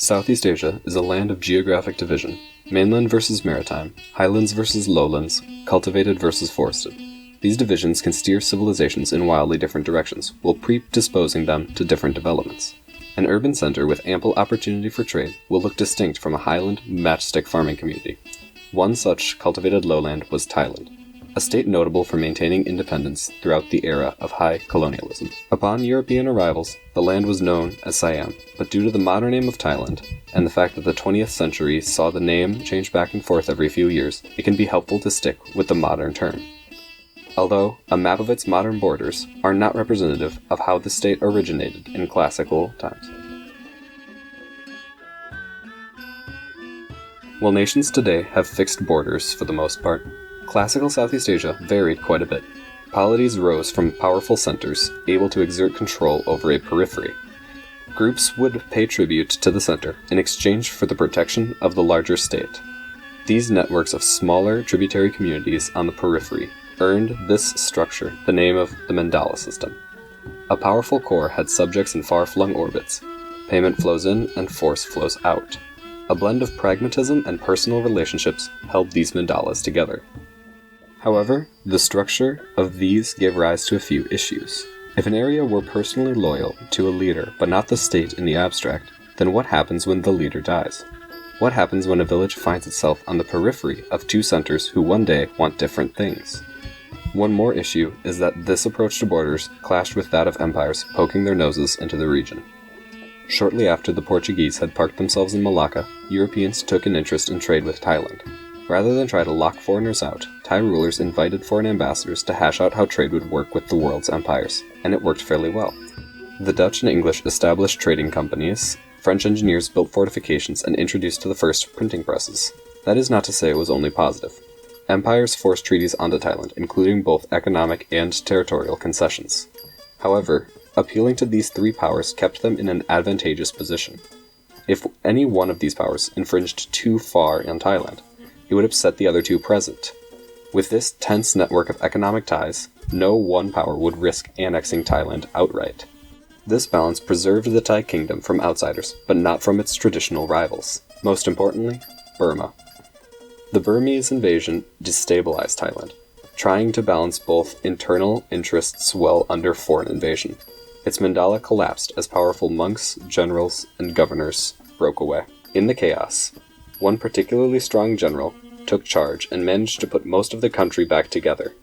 Southeast Asia is a land of geographic division, mainland versus maritime, highlands versus lowlands, cultivated versus forested. These divisions can steer civilizations in wildly different directions, while predisposing them to different developments. An urban center with ample opportunity for trade will look distinct from a highland matchstick farming community. One such cultivated lowland was Thailand, a state notable for maintaining independence throughout the era of high colonialism. Upon European arrivals, the land was known as Siam, but due to the modern name of Thailand, and the fact that the 20th century saw the name change back and forth every few years, it can be helpful to stick with the modern term. Although a map of its modern borders are not representative of how the state originated in classical times. While nations today have fixed borders for the most part, classical Southeast Asia varied quite a bit. Polities rose from powerful centers, able to exert control over a periphery. Groups would pay tribute to the center in exchange for the protection of the larger state. These networks of smaller tributary communities on the periphery earned this structure the name of the mandala system. A powerful core had subjects in far-flung orbits. Payment flows in and force flows out. A blend of pragmatism and personal relationships held these mandalas together. However, the structure of these gave rise to a few issues. If an area were personally loyal to a leader but not the state in the abstract, then what happens when the leader dies? What happens when a village finds itself on the periphery of two centers who one day want different things? One more issue is that this approach to borders clashed with that of empires poking their noses into the region. Shortly after the Portuguese had parked themselves in Malacca, Europeans took an interest in trade with Thailand. Rather than try to lock foreigners out, Thai rulers invited foreign ambassadors to hash out how trade would work with the world's empires, and it worked fairly well. The Dutch and English established trading companies, French engineers built fortifications and introduced the first printing presses. That is not to say it was only positive. Empires forced treaties onto Thailand, including both economic and territorial concessions. However, appealing to these three powers kept them in an advantageous position. If any one of these powers infringed too far on Thailand, it would upset the other two present. With this tense network of economic ties, no one power would risk annexing Thailand outright. This balance preserved the Thai kingdom from outsiders, but not from its traditional rivals. Most importantly, Burma. The Burmese invasion destabilized Thailand, trying to balance both internal interests well under foreign invasion. Its mandala collapsed as powerful monks, generals, and governors broke away. In the chaos, one particularly strong general took charge and managed to put most of the country back together.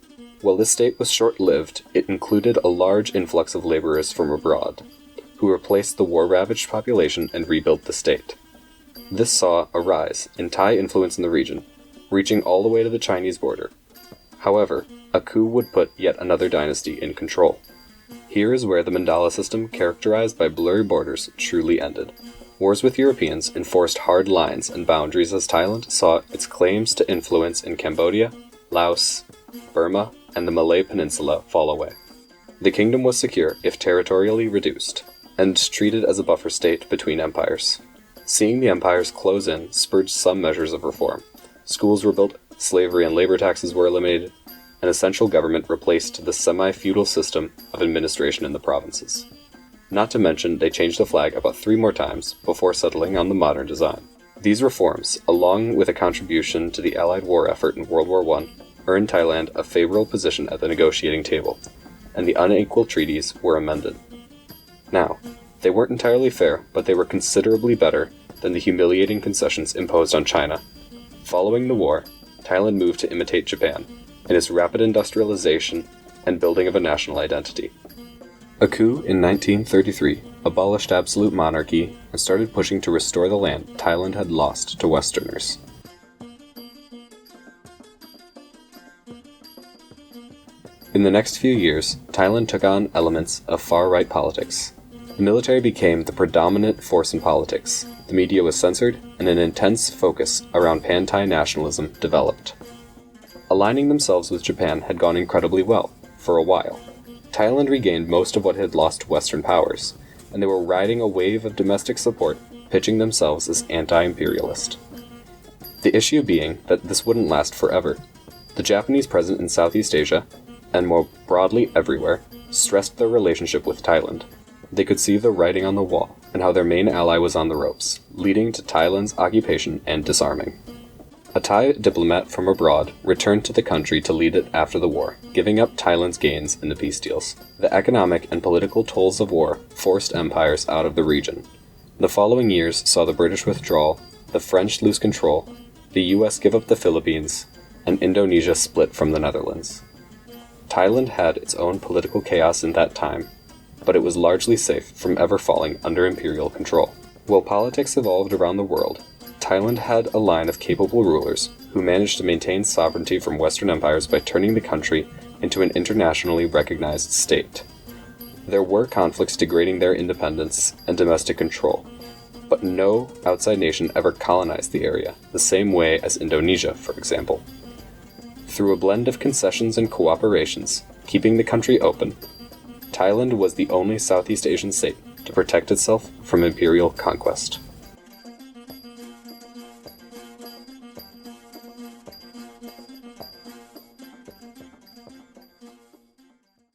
While this state was short-lived, it included a large influx of laborers from abroad, who replaced the war-ravaged population and rebuilt the state. This saw a rise in Thai influence in the region, reaching all the way to the Chinese border. However, a coup would put yet another dynasty in control. Here is where the mandala system, characterized by blurry borders, truly ended. Wars with Europeans enforced hard lines and boundaries as Thailand saw its claims to influence in Cambodia, Laos, Burma, and the Malay Peninsula fall away. The kingdom was secure if territorially reduced, and treated as a buffer state between empires. Seeing the empires close in spurred some measures of reform. Schools were built, slavery and labor taxes were eliminated, and a central government replaced the semi-feudal system of administration in the provinces. Not to mention, they changed the flag about 3 more times before settling on the modern design. These reforms, along with a contribution to the Allied war effort in World War I, earned Thailand a favorable position at the negotiating table, and the unequal treaties were amended. Now, they weren't entirely fair, but they were considerably better than the humiliating concessions imposed on China. Following the war, Thailand moved to imitate Japan in its rapid industrialization and building of a national identity. A coup in 1933 abolished absolute monarchy and started pushing to restore the land Thailand had lost to Westerners. In the next few years, Thailand took on elements of far-right politics. The military became the predominant force in politics, the media was censored, and an intense focus around pan-Thai nationalism developed. Aligning themselves with Japan had gone incredibly well, for a while. Thailand regained most of what had lost to Western powers, and they were riding a wave of domestic support, pitching themselves as anti-imperialist. The issue being that this wouldn't last forever. The Japanese presence in Southeast Asia, and more broadly everywhere, stressed their relationship with Thailand. They could see the writing on the wall. and how their main ally was on the ropes, leading to Thailand's occupation and disarming. A Thai diplomat from abroad returned to the country to lead it after the war, giving up Thailand's gains in the peace deals. The economic and political tolls of war forced empires out of the region. The following years saw the British withdrawal, the French lose control, the US give up the Philippines, and Indonesia split from the Netherlands. Thailand had its own political chaos in that time, but it was largely safe from ever falling under imperial control. While politics evolved around the world, Thailand had a line of capable rulers who managed to maintain sovereignty from Western empires by turning the country into an internationally recognized state. There were conflicts degrading their independence and domestic control, but no outside nation ever colonized the area, the same way as Indonesia, for example. Through a blend of concessions and cooperations, keeping the country open, Thailand was the only Southeast Asian state to protect itself from imperial conquest.